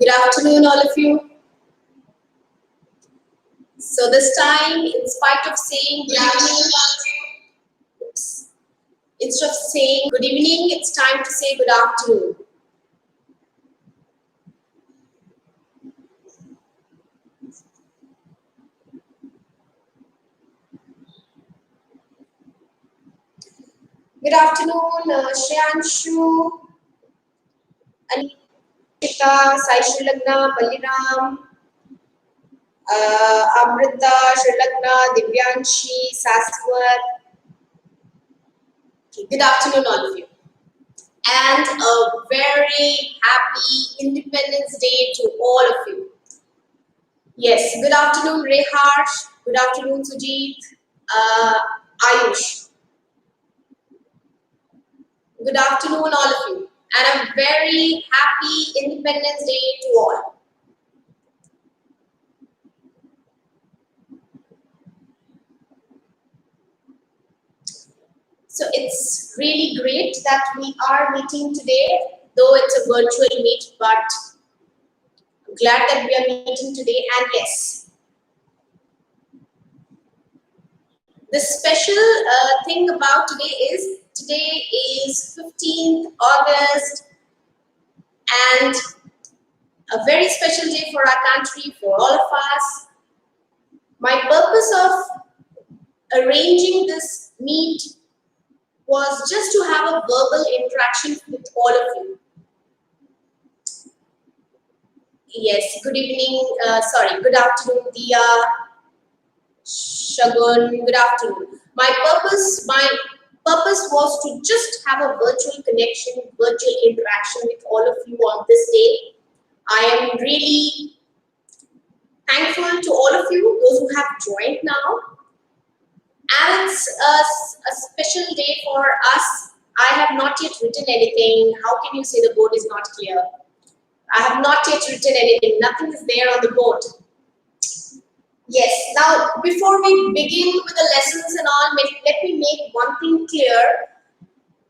Good afternoon, all of you. So this time, in spite of saying good evening, instead of saying good evening, it's time to say good afternoon. Good afternoon, Shreyanshu, Anita, Sai Srilagna, Baliram, Amrita, Srilagna, Divyanshi, Saswat. Okay, good afternoon, all of you. And a very happy Independence Day to all of you. Yes, good afternoon, Reharsh. Good afternoon, Sujit. Ayush. Good afternoon, all of you. And a very happy Independence Day to all. So it's really great that we are meeting today, though it's a virtual meet, but I'm glad that we are meeting today. And yes, the special thing about today is 15th August, and a very special day for our country, for all of us. My purpose of arranging this meet was just to have a verbal interaction with all of you. Yes, good evening, good afternoon, Dia, Shagun, good afternoon. My purpose was to just have a virtual connection, virtual interaction with all of you on this day. I am really thankful to all of you, those who have joined now. And it's a special day for us. I have not yet written anything. How can you say the board is not clear? I have not yet written anything. Nothing is there on the board. Yes, now before we begin with the lessons and all, let me make one thing clear.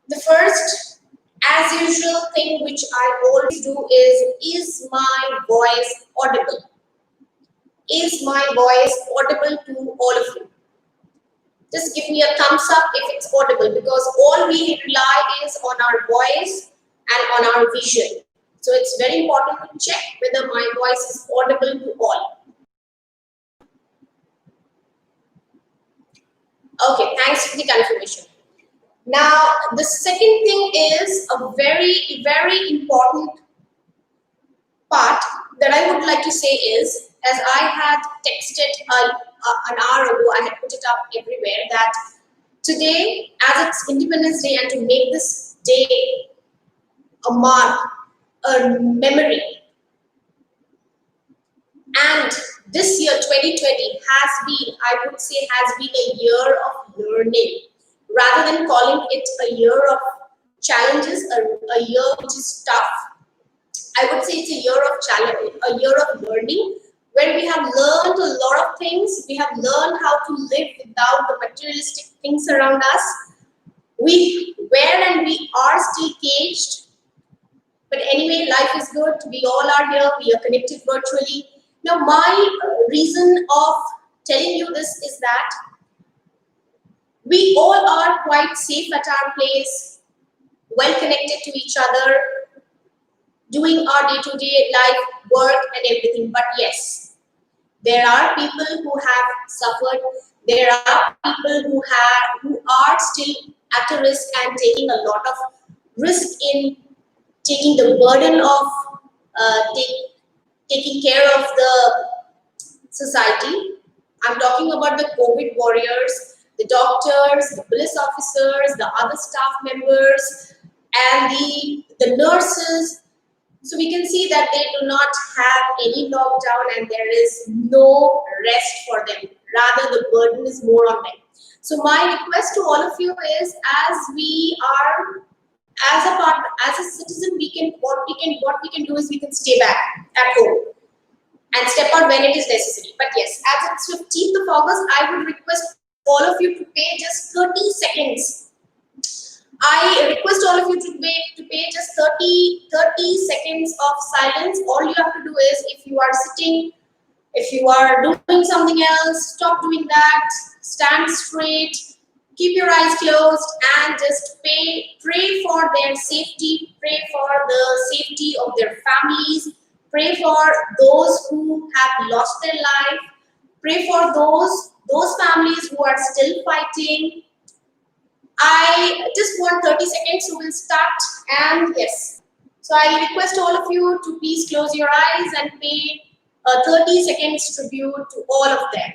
The first, as usual thing which I always do is my voice audible? Is my voice audible to all of you? Just give me a thumbs up if it's audible, because all we rely is on our voice and on our vision. So it's very important to check whether my voice is audible to all. Okay, thanks for the confirmation. Now, the second thing is a very, very important part that I would like to say is, as I had texted an hour ago, I had put it up everywhere, that today, as it's Independence Day, and to make this day a mark, a memory, and this year 2020 has been, I would say, has been a year of learning, rather than calling it a year of challenges, a year which is tough. I would say it's a year of challenge, a year of learning, where we have learned a lot of things. We have learned how to live without the materialistic things around us. We were and we are still caged, but anyway, life is good. We all are here. We are connected virtually. Now, my reason of telling you this is that we all are quite safe at our place, well connected to each other, doing our day-to-day life, work and everything. But yes, there are people who have suffered. There are people who are still at a risk and taking a lot of risk in taking the burden of taking care of the society. I'm talking about the COVID warriors, the doctors, the police officers, the other staff members, and the nurses. So we can see that they do not have any lockdown and there is no rest for them. Rather, the burden is more on them. So my request to all of you is, as we are, as a citizen, what we can do is we can stay back at home and step out when it is necessary. But yes, as it's 15th of August, I would request all of you to pay just 30 seconds I request all of you to pay just 30 seconds of silence. All you have to do is, if you are sitting, if you are doing something else, stop doing that, stand straight, keep your eyes closed, and just pray for their safety, pray for the safety of their families, pray for those who have lost their life, pray for those families who are still fighting. I just want 30 seconds, so we'll start. And yes, so I request all of you to please close your eyes and pay a 30 seconds tribute to all of them.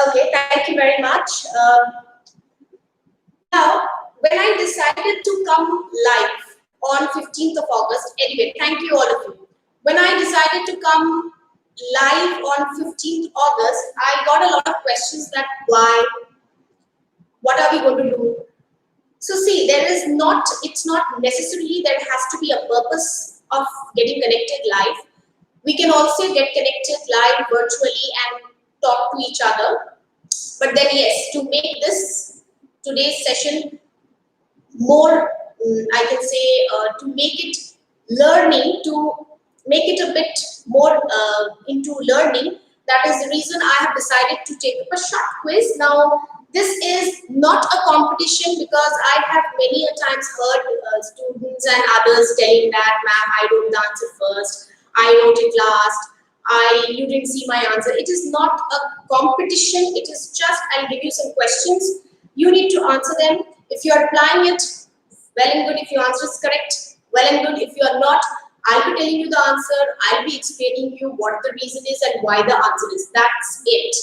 Okay, thank you very much. Now, when I decided to come live on 15th of August, anyway, thank you all of you. When I decided to come live on 15th August, I got a lot of questions that why, what are we going to do? So see, it's not necessarily there has to be a purpose of getting connected live. We can also get connected live virtually and talk to each other. But then yes, to make this today's session more, I can say, to make it learning, to make it a bit more into learning, that is the reason I have decided to take up a short quiz. Now, this is not a competition, because I have many a times heard students and others telling that, ma'am, I wrote the answer first, I wrote it last, you didn't see my answer. It is not a competition. It is just, I'll give you some questions. You need to answer them. If you are applying it, well and good. If your answer is correct, well and good. If you are not, I'll be telling you the answer. I'll be explaining you what the reason is and why the answer is. That's it.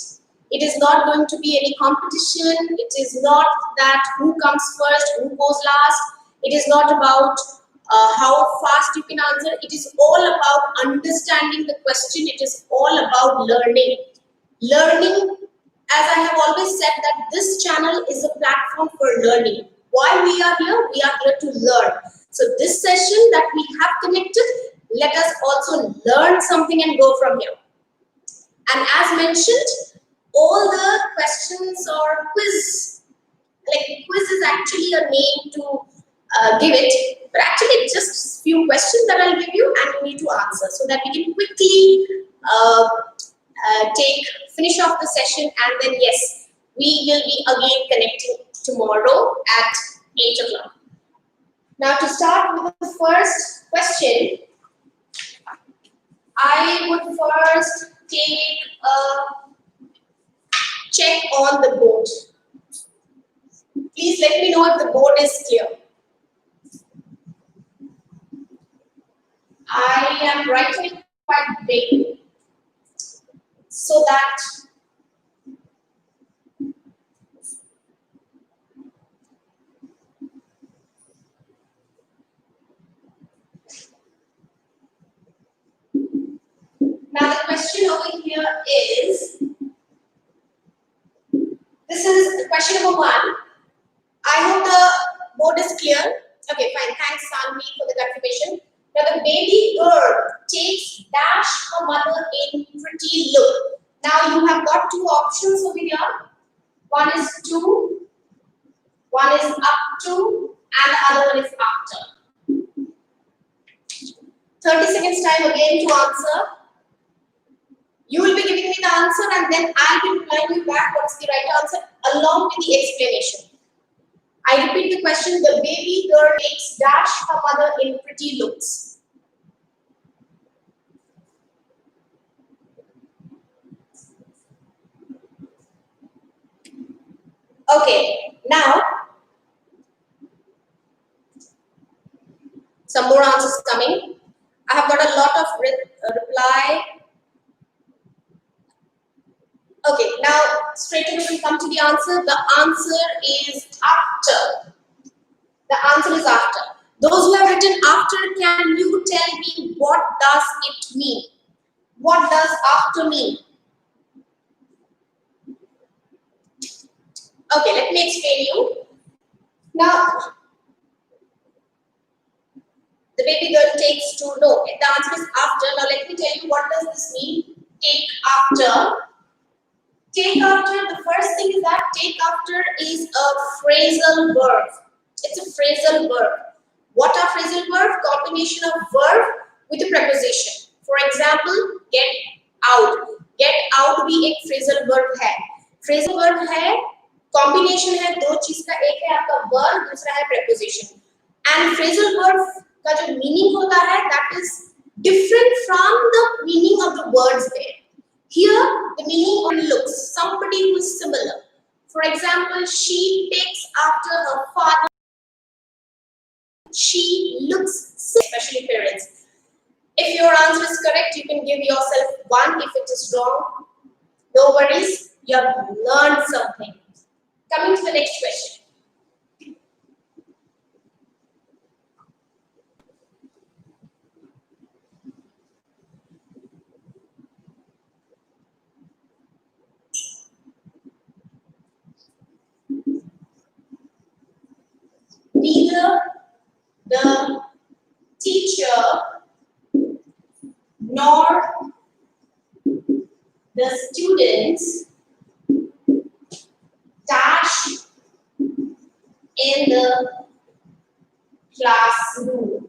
It is not going to be any competition. It is not that who comes first, who goes last. It is not about how fast you can answer. It is all about understanding the question. It is all about learning. Learning, as I have always said, that this channel is a platform for learning. Why we are here? We are here to learn. So this session that we have connected, let us also learn something and go from here. And as mentioned, all the questions or quiz, like quiz is actually a name to give it, but actually it's just few questions that I'll give you and you need to answer, so that we can quickly finish off the session, and then yes, we will be again connecting tomorrow at 8 o'clock. Now, to start with the first question, I would first take a check on the board. Please let me know if the board is clear. I am writing it quite big so that now the question over here is, this is question number 1. I hope the board is clear. Okay, fine. Thanks, Sanvi, for the confirmation. Now, the baby girl takes dash her mother in pretty look. Now, you have got two options over here. One is to, one is up to, and the other one is after. 30 seconds time again to answer. You will be giving me the answer, and then I will reply you back what's the right answer along with the explanation. I repeat the question, the baby girl takes dash her mother in pretty looks. Okay, now some more answers coming. I have got a lot of reply. Okay, now straight away we come to the answer. The answer is after. The answer is after. Those who have written after, can you tell me what does it mean? What does after mean? Okay, let me explain you. Now, the baby girl takes to know. The answer is after. Now, let me tell you what does this mean. Take after. Take after, the first thing is that take after is a phrasal verb. It's a phrasal verb. What are phrasal verb? Combination of verb with a preposition. For example, get out. Get out भी एक phrasal verb है. Phrasal verb है, combination है दो चीज का, एक है आपका verb, दूसरा है preposition. And phrasal verb का जो meaning होता है, that is different from the meaning of the words there. Here, the meaning of looks, somebody who is similar. For example, she takes after her father. She looks, especially parents. If your answer is correct, you can give yourself 1. If it is wrong, no worries, you have learned something. Coming to the next question. Neither the teacher nor the students dash in the classroom.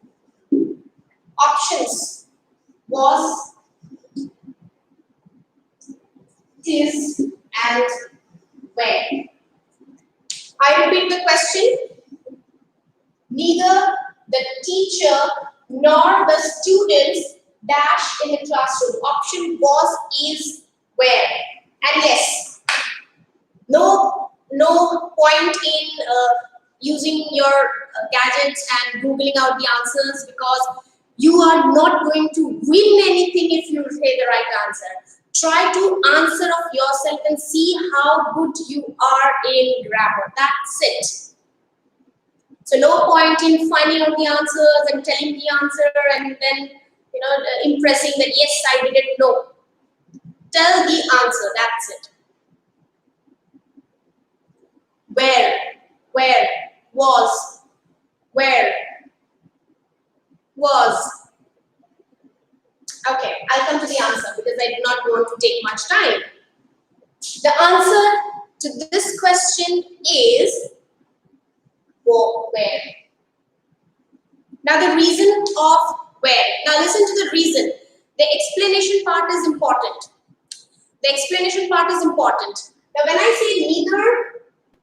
Options was, is, and where. I repeat the question. Neither the teacher nor the students dash in the classroom. Option was, is, where. And yes, no point in using your gadgets and googling out the answers, because you are not going to win anything if you say the right answer. Try to answer of yourself and see how good you are in grammar. That's it. So no point in finding out the answers and telling the answer and then impressing that yes, I did it. No. Tell the answer. That's it. Where, was, where, was. Okay, I'll come to the answer because I do not want to take much time. The answer to this question is where. Now the reason of where. Now listen to the reason. The explanation part is important. The explanation part is important. Now when I say neither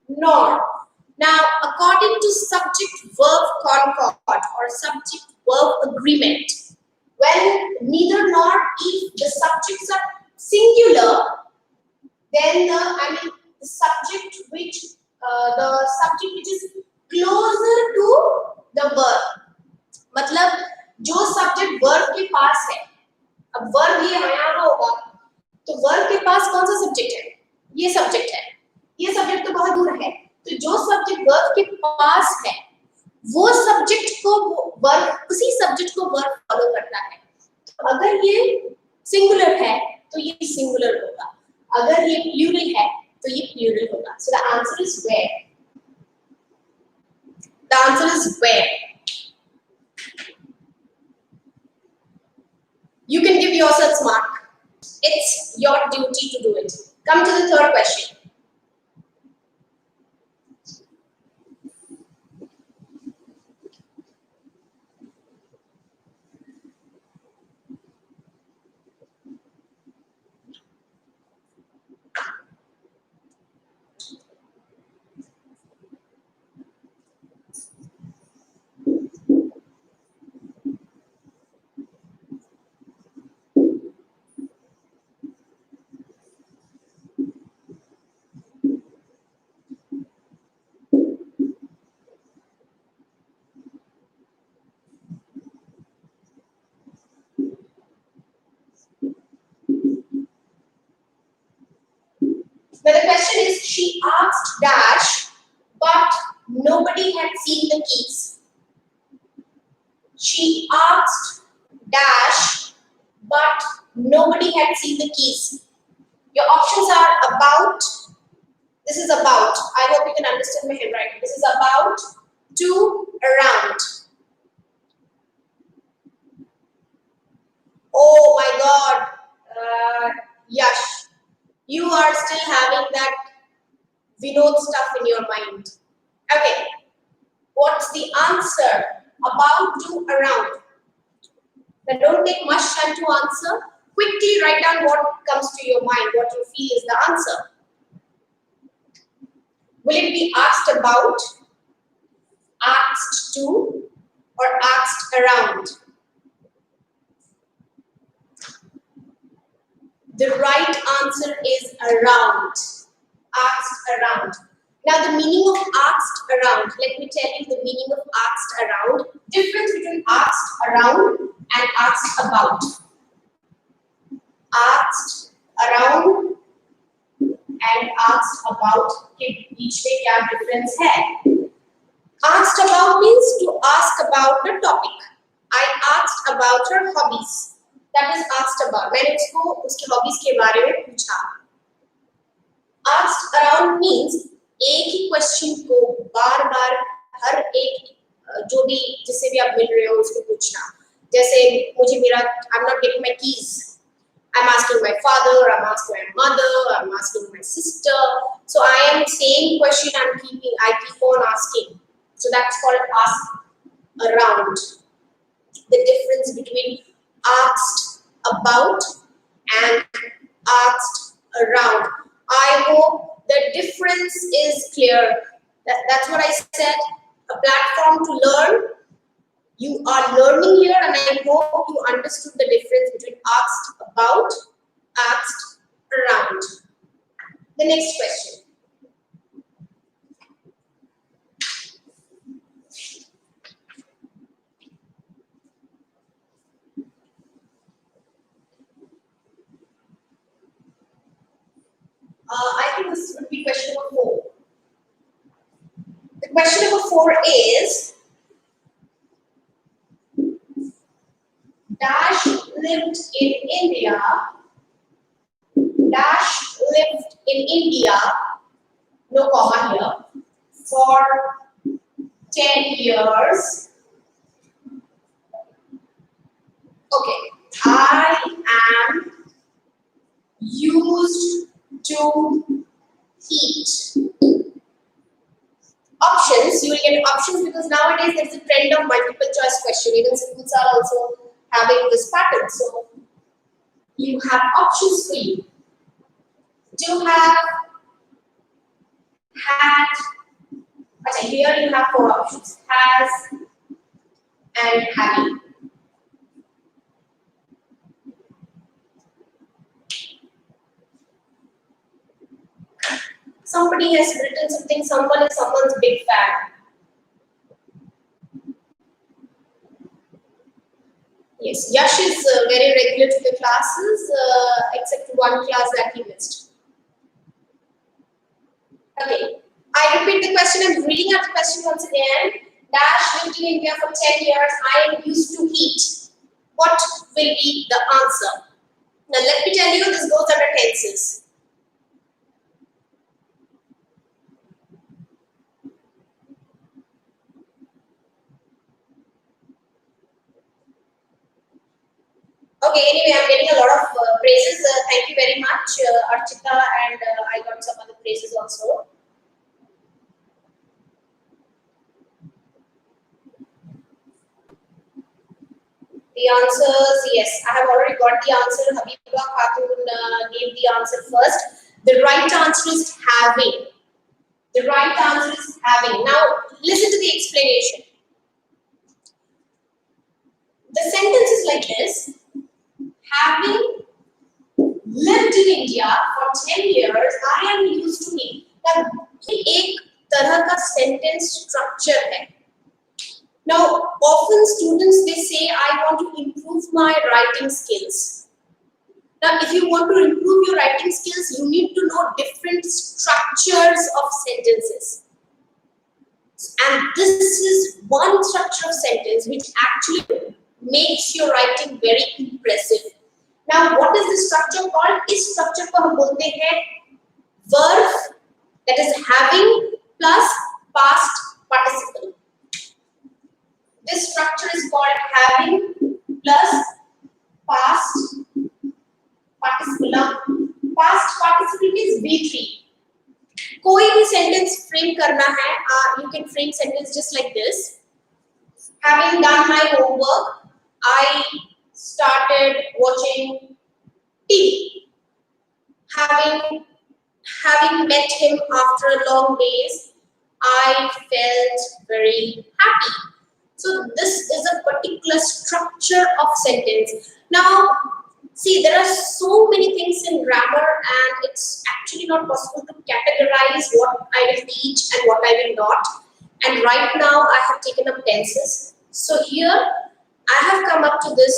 nor, now according to subject-verb concord or subject-verb agreement, when neither nor, if the subjects are singular, then the subject which is closer to the verb. मतलब जो subject verb के पास है, अब verb ये यहाँ होगा, तो verb के पास कौन सा सब्जेक्ट है? ये सब्जेक्ट है, ये सब्जेक्ट तो बहुत दूर है, तो जो सब्जेक्ट वर्ब के पास है, वो सब्जेक्ट को वर्ब, उसी सब्जेक्ट को वर्ब फॉलो करता है. तो अगर ये सिंगुलर है, तो ये सिंगुलर होगा. अगर ये प्लूरल है, तो ये प्लूरल होगा. So the answer is where. The answer is where. You can give yourself mark. It's your duty to do it. Come to the third question. Now the question is, she asked dash, but nobody had seen the keys. She asked dash, but nobody had seen the keys. Your options are about. This is about. I hope you can understand my handwriting. This is about, to, around. Oh my God, Yash, you are still having that Vinod stuff in your mind. Okay, what's the answer? About, to, around. Now don't take much time to answer. Quickly write down what comes to your mind, what you feel is the answer. Will it be asked about, asked to, or asked around? The right answer is around. Asked around. Now the meaning of asked around. Let me tell you the meaning of asked around. Difference between asked around and asked about. Asked around and asked about के बीच में क्या difference है? Asked about means to ask about the topic. I asked about her hobbies. That is asked about. मैंने उसको उसके hobbies के बारे में पूछा. Asked around means एक ही question को बार-बार हर एक जो भी जिससे भी आप मिल रहे हो उसको पूछना. जैसे मुझे मेरा I'm not getting my keys. I'm asking my father, I'm asking my mother, I'm asking my sister. So I am saying question I keep on asking. So that's called ask around. The difference between asked about and asked around. I hope the difference is clear. That's what I said. A platform to learn. You are learning here, and I hope you understood the difference between asked about, asked around. The next question. I think this would be question number 4. The question number 4 is, Dash lived in India. Dash lived in India, no comma here, for 10 years. Okay, I am used to eat. Options, you will get options because nowadays there is a trend of multiple choice question. Even schools are also having this pattern. So you have options for you. Do have, had, okay, here you have 4 options. Has and having. Somebody has written something, someone is someone's big fan. Yes, Yash is very regular to the classes, except one class that he missed. Okay, I repeat the question. I'm reading out the question once again. Dash lived in India for 10 years. I am used to heat. What will be the answer? Now let me tell you, this goes under tenses. Okay, anyway, I'm getting a lot of praises. Thank you very much, Archita, and I got some other praises also. The answers, yes, I have already got the answer. Habiba Khatun gave the answer first. The right answer is having. The right answer is having. Now, listen to the explanation. The sentence is like this. Having lived in India for 10 years, I am used to it. Now, ये एक तरह का sentence structure है. Now, often students, they say, I want to improve my writing skills. Now, if you want to improve your writing skills, you need to know different structures of sentences. And this is one structure of sentence which actually makes your writing very impressive. Now, what is this structure called? इस structure को हम बोलते हैं verb, that is having plus past participle. This structure is called having plus past participle. Now, past participle means V3. कोई भी sentence frame करना है, you can frame sentence just like this. Having done my homework, I started watching TV. Having met him after long days, I felt very happy. So this is a particular structure of sentence. Now, see, there are so many things in grammar and it's actually not possible to categorize what I will teach and what I will not. And right now I have taken up tenses. So here I have come up to this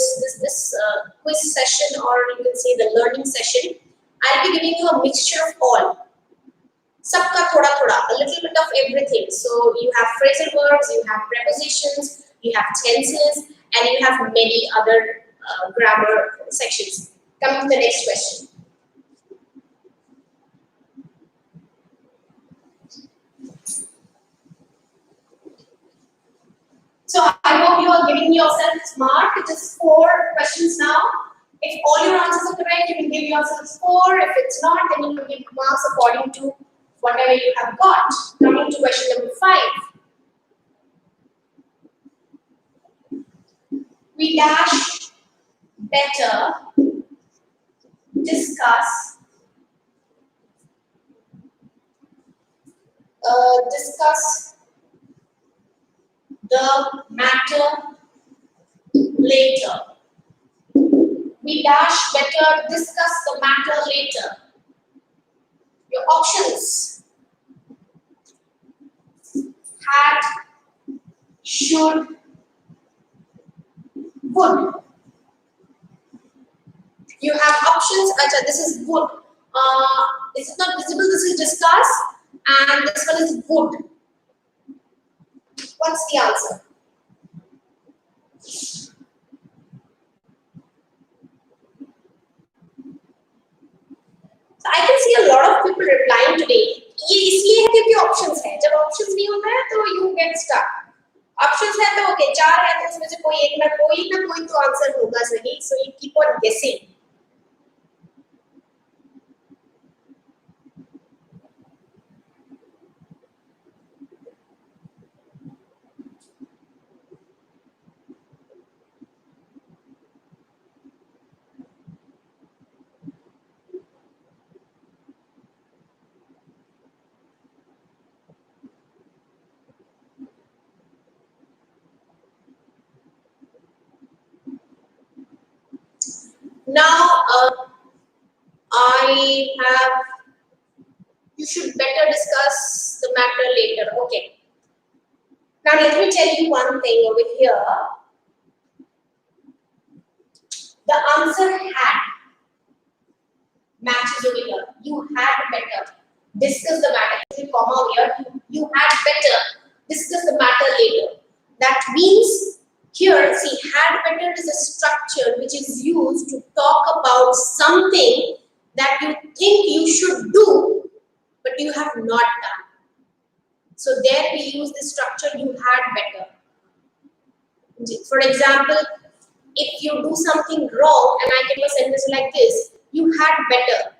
quiz session, or you can say the learning session. I'll be giving you a mixture of all. Sabka thoda thoda, a little bit of everything. So you have phrasal verbs, you have prepositions, you have tenses, and you have many other grammar sections. Coming to the next question. So I hope you are giving yourself this mark. It is 4 questions now. If all your answers are correct, you can give yourself 4. If it's not, then you will give marks according to whatever you have got. Coming to question number 5. We dash better discuss the matter later. We dash better discuss the matter later. Your options: had, should, would. You have options. Acha, this is would. This is not visible. This is discuss, and this one is would. What's the answer? So I can see a lot of people replying today. ये इसलिए है क्योंकि options है. जब options नहीं होता है तो you get stuck. Options है तो okay, 4 है तो उसमें से कोई एक ना कोई तो आंसर होगा सही. So you keep on guessing. Now, you should better discuss the matter later. Okay. Now, let me tell you one thing over here. The answer had matches over here. You had better discuss the matter. If you comma here, you had better discuss the matter later. That means here, see, had better is a structure which is used to talk about something that you think you should do, but you have not done. So there we use the structure you had better. For example, if you do something wrong and I give a sentence like this, you had better.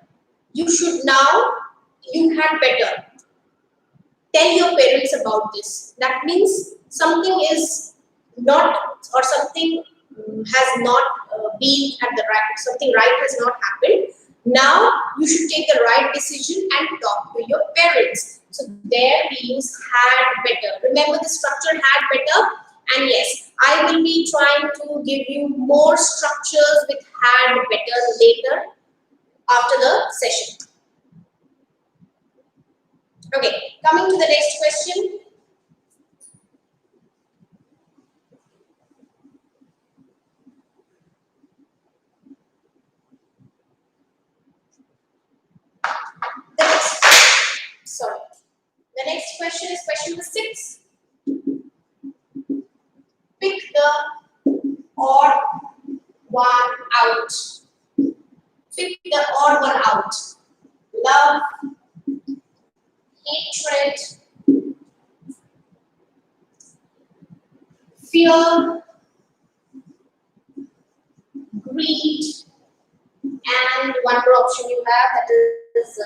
You should now, you had better. Tell your parents about this. That means something is not, or something has not been at the right, something right has not happened. Now you should take the right decision and talk to your parents. So there we use had better. Remember the structure had better. And yes, I will be trying to give you more structures with had better later after the session. Okay, coming to the next question. The next question is question number 6. out. Pick the odd one out. Love, hatred, fear, greed, and one more option you have, that is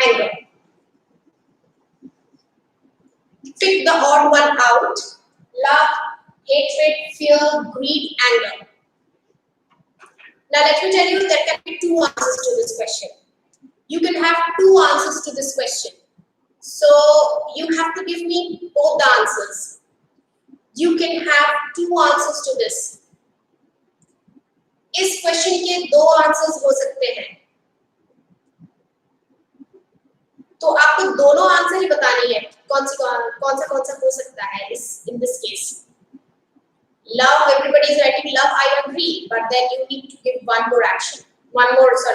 anger. Pick the odd one out. Love, hatred, fear, greed, anger. Now let me tell you, there can be two answers to this question. You can have two answers to this question. So you have to give me both the answers. You can have two answers to this. इस question के दो answers हो सकते हैं, तो आपको दोनों answer ही बतानी है कौन सा हो सकता है इस in this case. Love, everybody is writing love, I agree, but then you need to give one more action, one more answer.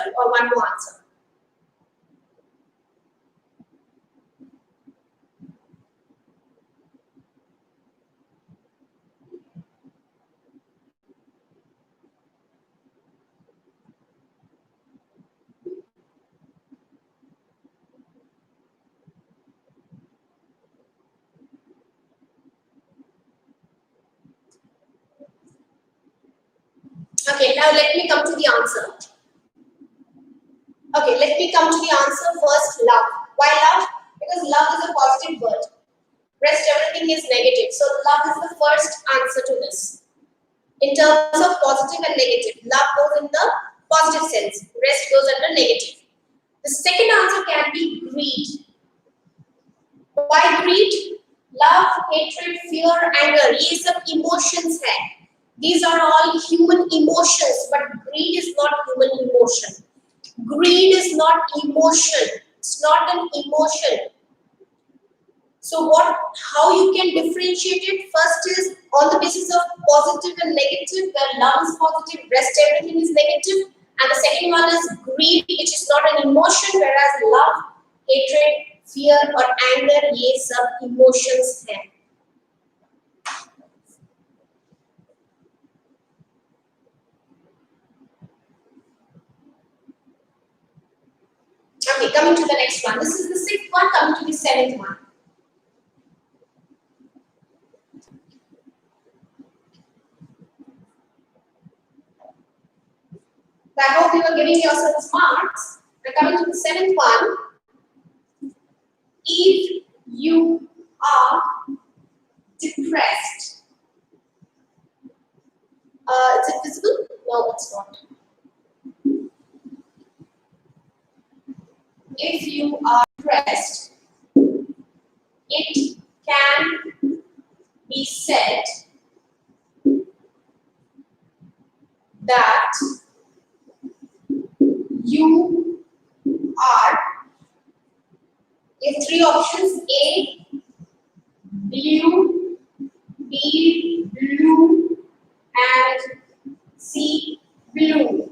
Okay, now let me come to the answer. Okay, let me come to the answer first. Love. Why love? Because love is a positive word. Rest everything is negative. So love is the first answer to this. In terms of positive and negative, love goes in the positive sense. Rest goes under negative. The second answer can be greed. Why greed? Love, hatred, fear, anger. ये सब emotions हैं. These are all human emotions, but greed is not human emotion. Greed is not emotion. It's not an emotion. So how you can differentiate it? First is on the basis of positive and negative, where love is positive, rest everything is negative. And the second one is greed, which is not an emotion, whereas love, hatred, fear or anger, ये सब emotions हैं. Okay, coming to the next one. This is the sixth one, coming to the seventh one. I hope you are giving yourselves marks. And coming to the seventh one. If you are depressed, is it visible? No, it's not. If you are depressed, it can be said that you are, in three options: A, blue, B, blue, and C, blue.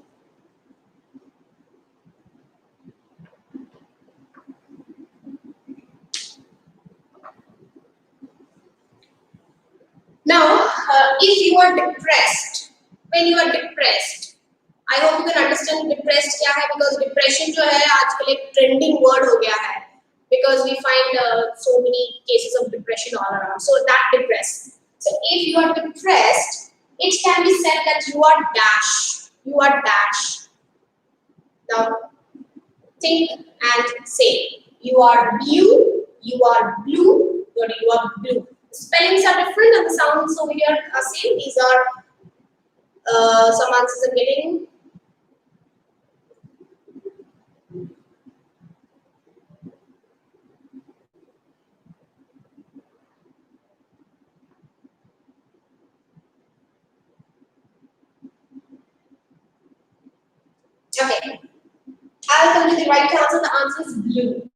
Now, if you are depressed, when you are depressed, I hope you can understand depressed क्या है, because depression जो है आजकल एक trending word हो गया है, because we find so many cases of depression all around. So that depressed. So if you are depressed, it can be said that you are dash. You are dash. Now think and say. You are blue. You are blue. Or you are blue. Spellings are different and the sounds over here are same. These are some answers are getting. Okay, I'll come to the right answer. The answer is blue.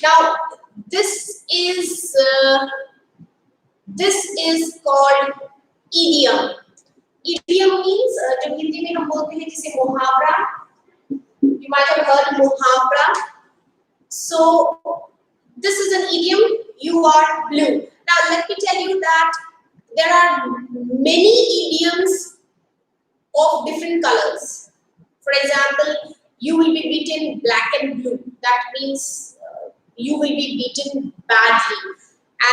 Now, this is called idiom. Idiom means जो हिंदी में हम बोलते हैं जिसे मुहावरा. You might have heard मुहावरा. So this is an idiom. You are blue. Now let me tell you that there are many idioms of different colors. For example, you will be beaten black and blue. That means you will be beaten badly.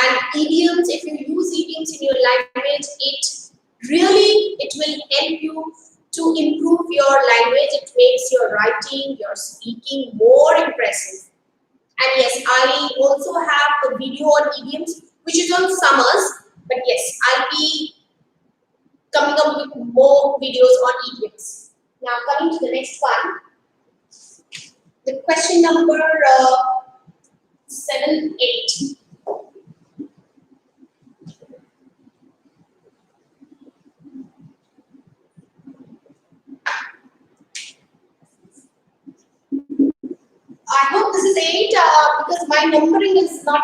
And idioms, if you use idioms in your language, it will help you to improve your language. It makes your writing, your speaking more impressive. And yes, I also have a video on idioms, which is on summers. But yes, I'll be coming up with more videos on idioms. Now, coming to the next one, the question number 7, 8. I hope this is 8 because my numbering is not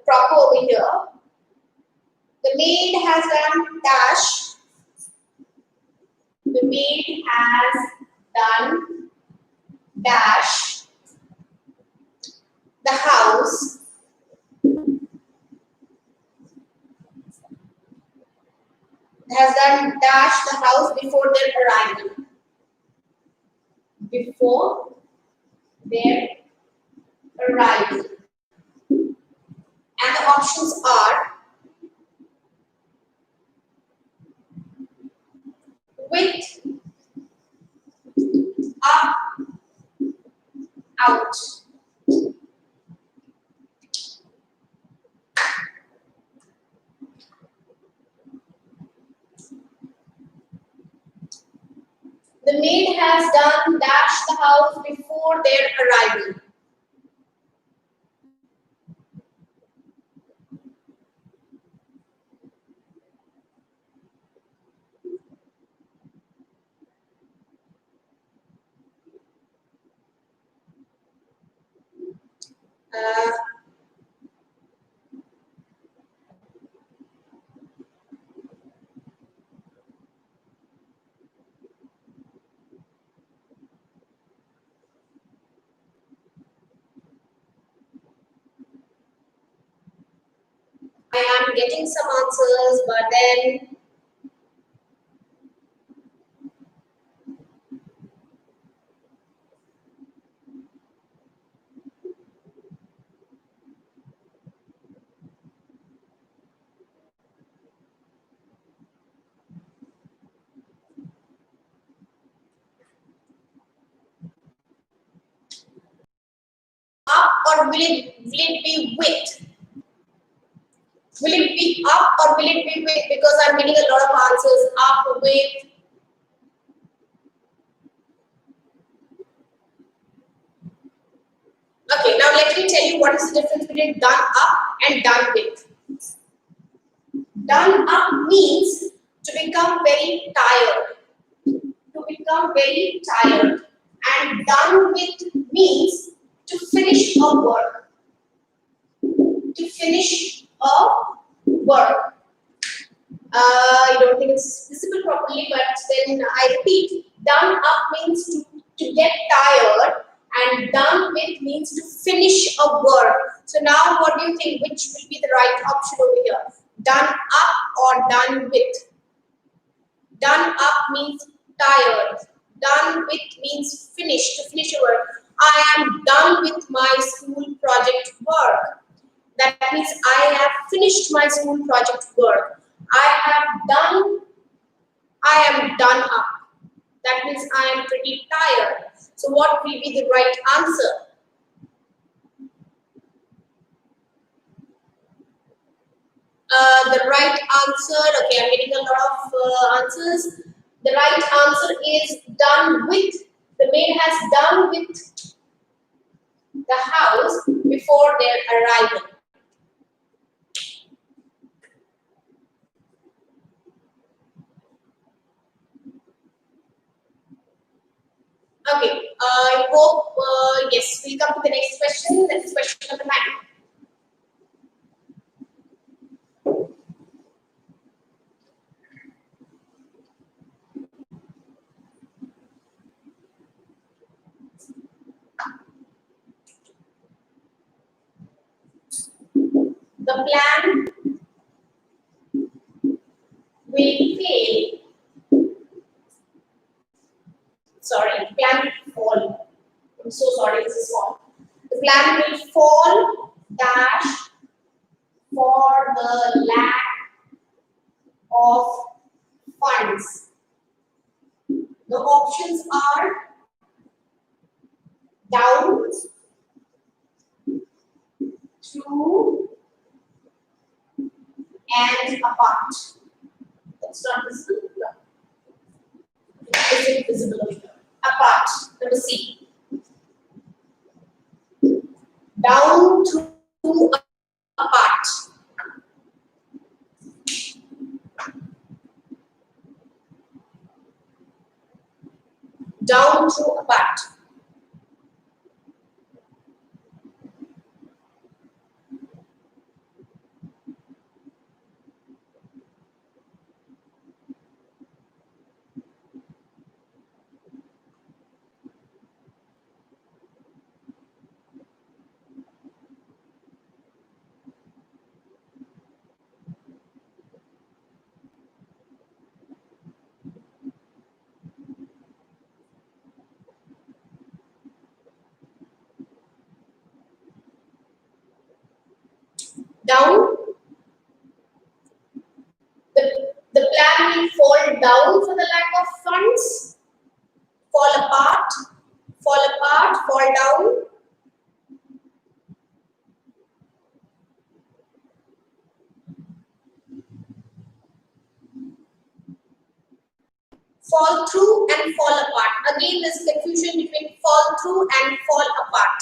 proper over here. The maid has done dash. The maid has done dash the house has done dash the house before their arrival. Before their arrival. And the options are with, up, out. The maid has done dash the house before their arrival. Uh, I am getting some answers, but then up or will it be with? Will it be up or will it be with? Because I'm getting a lot of answers. Up, with. Okay, now let me tell you what is the difference between done up and done with. Done up means to become very tired. To become very tired. And done with means to finish a work. To finish a work. I don't think it's visible properly, but then I repeat. Done up means to get tired, and done with means to finish a work. So now what do you think? Which will be the right option over here? Done up or done with? Done up means tired. Done with means finish, to finish a work. I am done with my school project work. That means I have finished my school project work. I am done up. That means I am pretty tired. So what will be the right answer? The right answer, okay, I'm getting a lot of answers. The right answer is done with. The maid has done with the house before their arrival. Okay, I hope, yes, we'll come to the next question. That is question number 9. The plan will fail sorry, this is fall. The plant will fall dash for the lack of funds. The options are down, through, and apart. It's not visible. Is it visible over here? Apart. Number C. Down, through, apart. Down, through, apart. Down. The plan will fall down for the lack of funds. Fall apart. Fall apart. Fall down. Fall through and fall apart. Again, there's confusion between fall through and fall apart.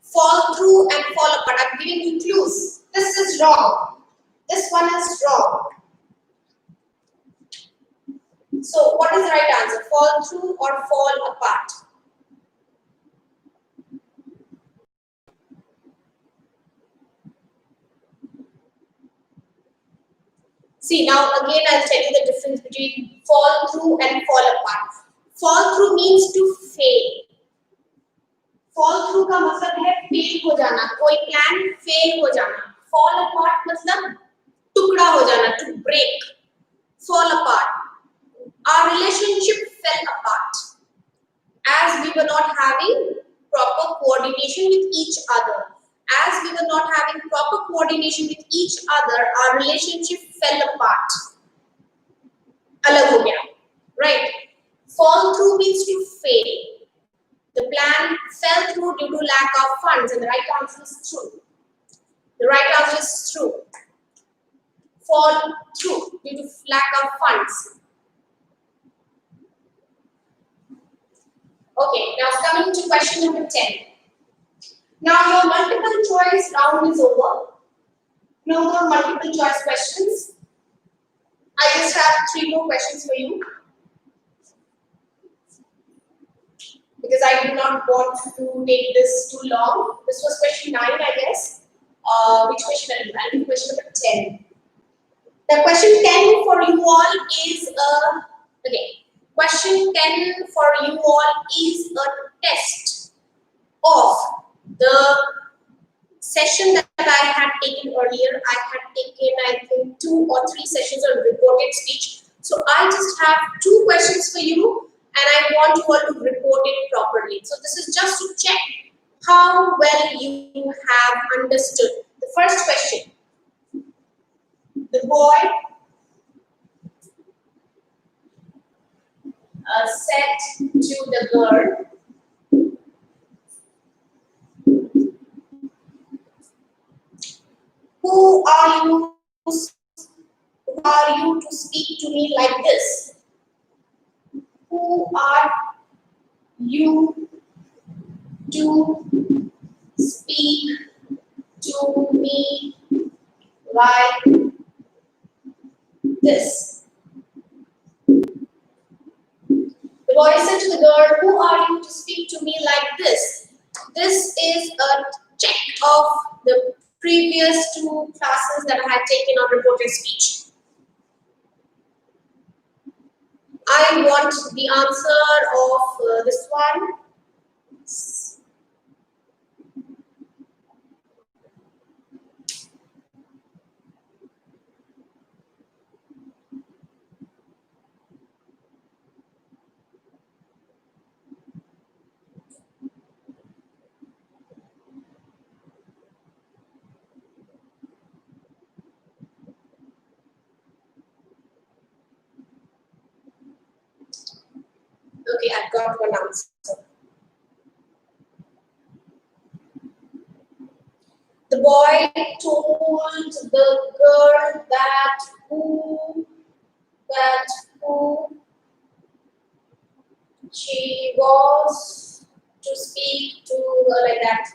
Fall through and fall apart. I'm giving you clues. This is wrong. This one is wrong. So, what is the right answer? Fall through or fall apart? See, now again I'll tell you the difference between fall through and fall apart. Fall through means to fail. Fall through का मतलब है fail हो जाना, कोई plan fail हो जाना. Fall apart मतलब टुकड़ा हो जाना, to break. Fall apart. Our relationship fell apart as we were not having proper coordination with each other. As we were not having proper coordination with each other, our relationship fell apart. Alag ho gaya, right? Fall through means to fail. The plan fell through due to lack of funds, and the right answer is true. The right answer is true. Fall through due to lack of funds. Okay, now coming to question number 10. Now your multiple choice round is over. No more multiple choice questions. I just have 3 more questions for you. Because I do not want to make this too long. This was question 9, I guess. Which question are you? I'll do question number 10. The question 10 for you all is question 10 for you all is a test of the session that I had taken earlier. I had taken, I think, 2 or 3 sessions on reported speech. So I just have 2 questions for you, and I want you all to report it properly. So this is just to check how well you have understood. The first question. The boy said to the girl, who are you to speak to me like this? Who are you to speak to me like this? The boy said to the girl, who are you to speak to me like this? This is a check of the previous 2 classes that I had taken on reported speech. I want the answer of this one. Okay, I've got one answer. The boy told the girl that who she was to speak to her like that.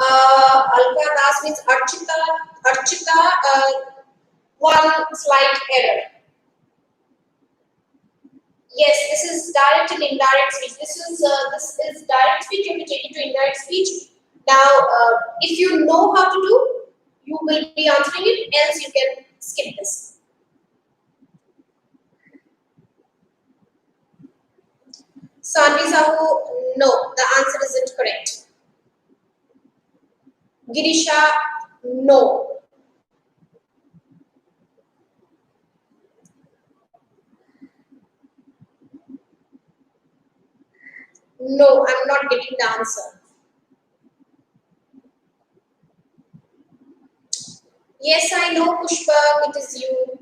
Alka Das means Archita, one slight error. Yes, this is direct and indirect speech. This is direct speech. You have to take it to indirect speech. Now, if you know how to do, you will be answering it. Else, you can skip this. Sanvi Sahu, no, the answer isn't correct. Girisha, no. No, I'm not getting the answer. Yes, I know, Pushpa, it is you.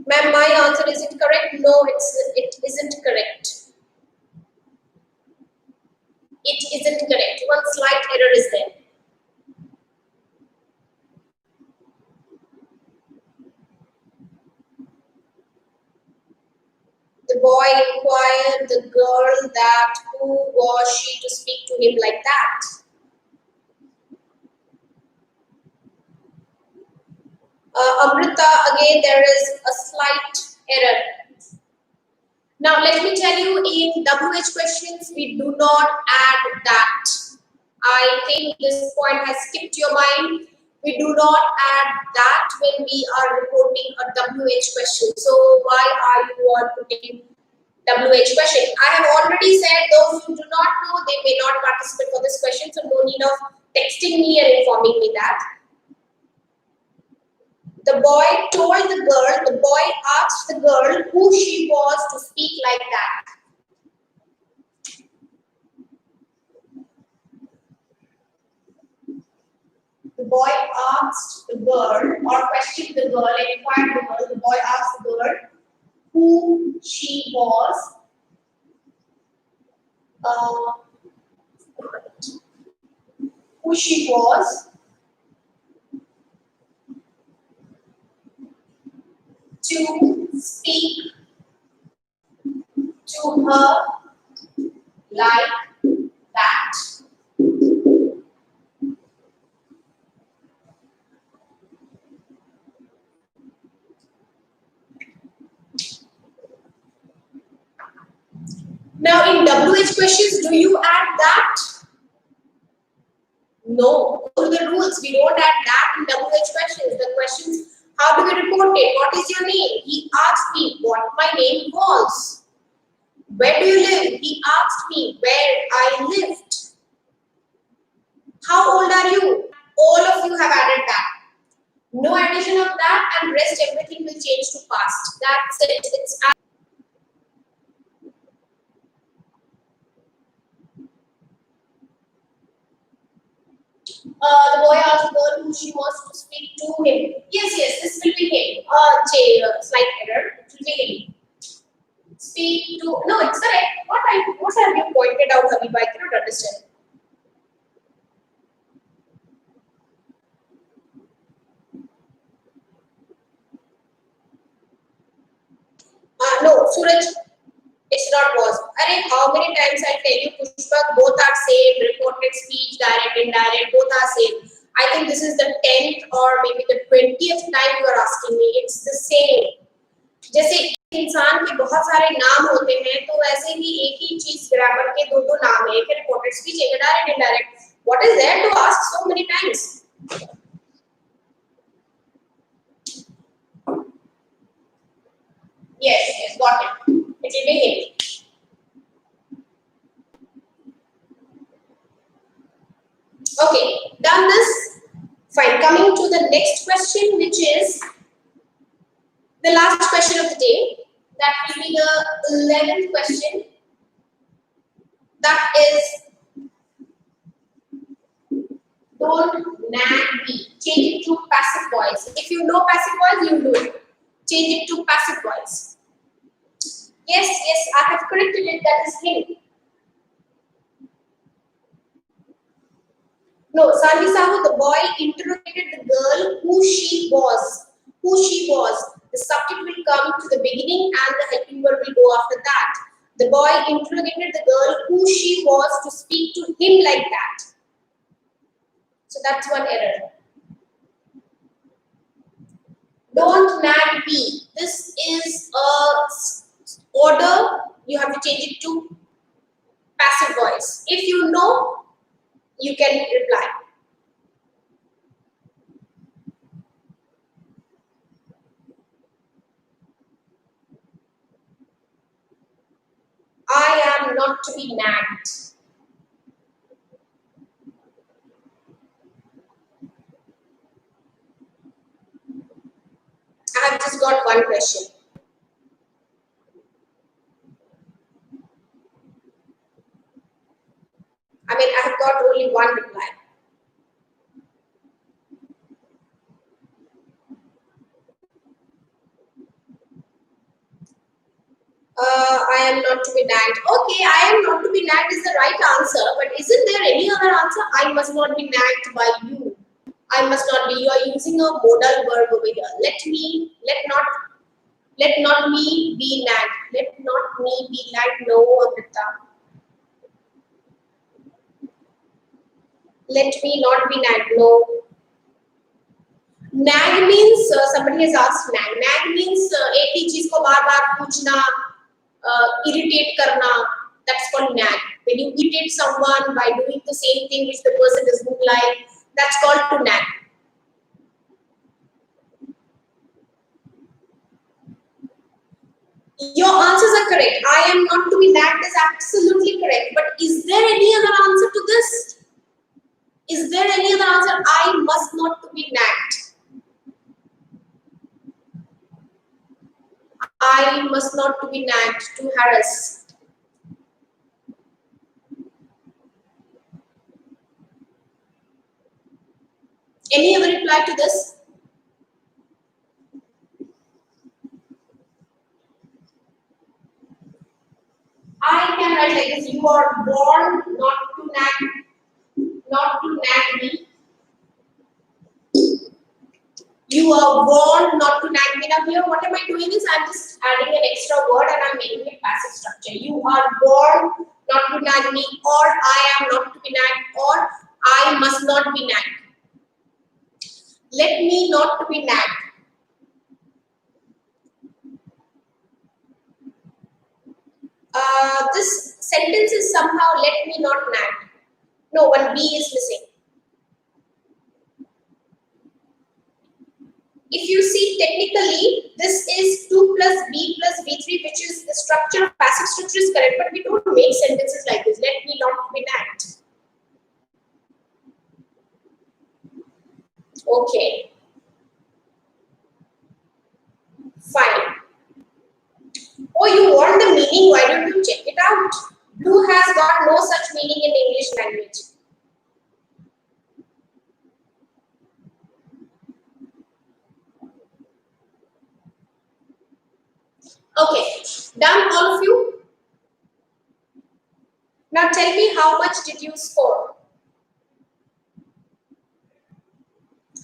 Ma'am, my answer isn't correct. No, it isn't correct. It isn't correct. One slight error is there. The boy inquired the girl that who was she to speak to him like that. Amrita, again there is a slight error. Now let me tell you, in WH questions we do not add that. I think this point has skipped your mind. We do not add that when we are reporting a WH question. So why are you all putting WH question? I have already said those who do not know, they may not participate for this question. So no need of texting me and informing me that. The boy told the girl, the boy asked the girl who she was to speak like that. The boy asked the girl or questioned the girl, inquired the girl. The boy asked the girl who she was. Who she was to speak to her like that. Now in WH questions, do you add that? No, those are the rules. We don't add that in WH questions. The questions, how do we report it? What is your name? He asked me what my name was. Where do you live? He asked me where I lived. How old are you? All of you have added that. No addition of that, and rest everything will change to past. That's it. It's the boy asked the girl who she wants to speak to him. Yes, this will be him. Slight error. It will be him. Speak to. No, it's correct. What have you pointed out, Habiba? I cannot understand. No, Suraj. It's not was. Arey, how many times I tell you, Pushpa, both are same. Reported speech, direct, indirect, both are same. I think this is the 10th or maybe the 20th time you are asking me. It's the same. जैसे इंसान के बहुत सारे नाम होते हैं, तो वैसे ही एक ही चीज ग्रामर के दो दो नाम है, एक रिपोर्टेड स्पीच, एक direct, indirect. What is there to ask so many times? Yes, got it. It will be him. Okay, done this. Fine. Coming to the next question, which is the last question of the day. That will be the 11th question. That is Don't nag me. Change it to passive voice. If you know passive voice, you do it. Change it to passive voice. Yes, yes, I have corrected it. That is him. No, Sanvi Sahu, the boy interrogated the girl who she was. Who she was. The subject will come to the beginning and the helping verb will go after that. The boy interrogated the girl who she was to speak to him like that. So that's one error. Don't nag me. This is a order. You have to change it to passive voice. If you know, you can reply. I am not to be nagged. I have just got one question. I mean, I have got only one reply. I am not to be nagged. Okay, I am not to be nagged is the right answer, but isn't there any other answer? I must not be nagged by you. I must not be. You are using a modal verb over here. Let not me be nagged. Let not me be nagged. No, Amrita. Let me not be nagged. No. Nag means somebody has asked nag. Nag means एक ही चीज को बार-बार पूछना, irritate करना. That's called nag. When you irritate someone by doing the same thing which the person doesn't like, that's called to nag. Your answers are correct. I am not to be nagged is absolutely correct. But is there any other answer to this? Is there any other answer? I must not to be nagged. I must not to be nagged, to harass. Any other reply to this? I can write like this. You are born not to nag me. You are born not to nag me. Now here, what am I doing is I'm just adding an extra word and I'm making it passive structure. You are born not to nag me, or I am not to be nagged, or I must not be nagged. Let me not to be nagged. This sentence is somehow let me not nag. No, one B is missing. If you see technically, this is 2 plus B plus B3, which is the structure of passive structure is correct, but we don't make sentences like this. Let me not be nagged. Okay. Fine. Oh, you want the meaning? Why don't you check it out? Blue has got no such meaning in English language. Okay, done all of you? Now tell me how much did you score?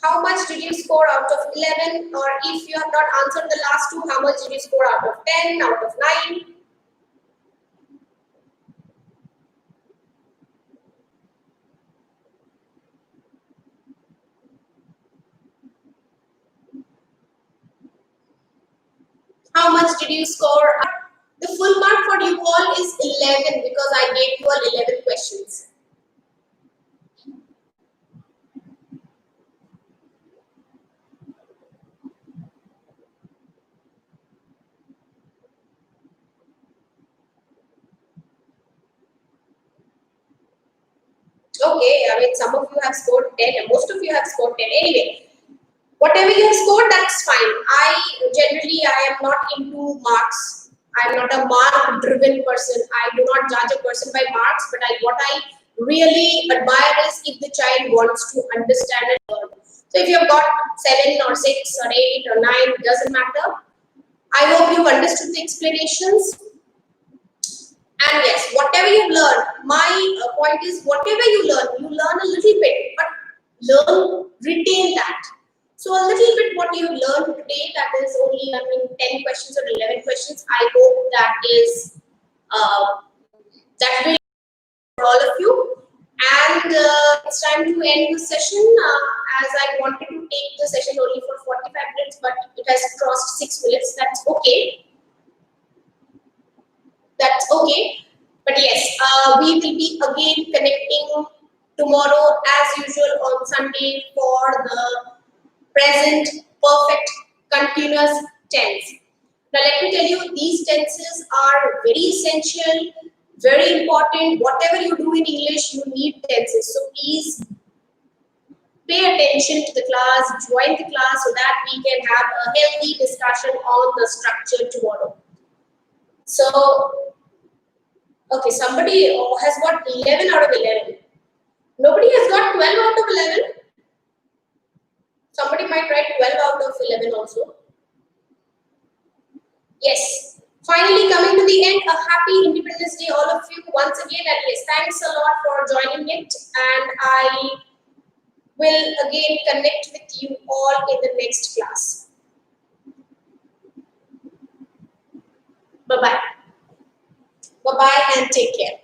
How much did you score out of 11? Or if you have not answered the last two, how much did you score out of 10, out of 9? How much did you score? The full mark for you all is 11 because I gave you all 11 questions. Okay, I mean, some of you have scored 10, and most of you have scored 10. Anyway, whatever you have scored, that's fine. I am not into marks. I am not a mark-driven person. I do not judge a person by marks, but what I really admire is if the child wants to understand and learn. So if you've got 7 or 6 or 8 or 9, doesn't matter. I hope you've understood the explanations. And yes, whatever you learn, my point is whatever you learn a little bit, but retain that. So a little bit what you learned today, that is only, 10 questions or 11 questions. I hope that is, that will for all of you. And it's time to end the session, as I wanted to take the session only for 45 minutes, but it has crossed 6 minutes. That's okay. That's okay. But yes, we will be again connecting tomorrow as usual on Sunday for the present perfect continuous tense. Now let me tell you, these tenses are very essential, very important. Whatever you do in English, you need tenses. So please pay attention to the class, join the class so that we can have a healthy discussion on the structure tomorrow. So, okay, somebody has got 11 out of 11. Nobody has got 12 out of 11. Somebody might write 12 out of 11 also. Yes. Finally, coming to the end, a happy Independence Day, all of you, once again. And yes, thanks a lot for joining it. And I will again connect with you all in the next class. Bye-bye. Bye-bye and take care.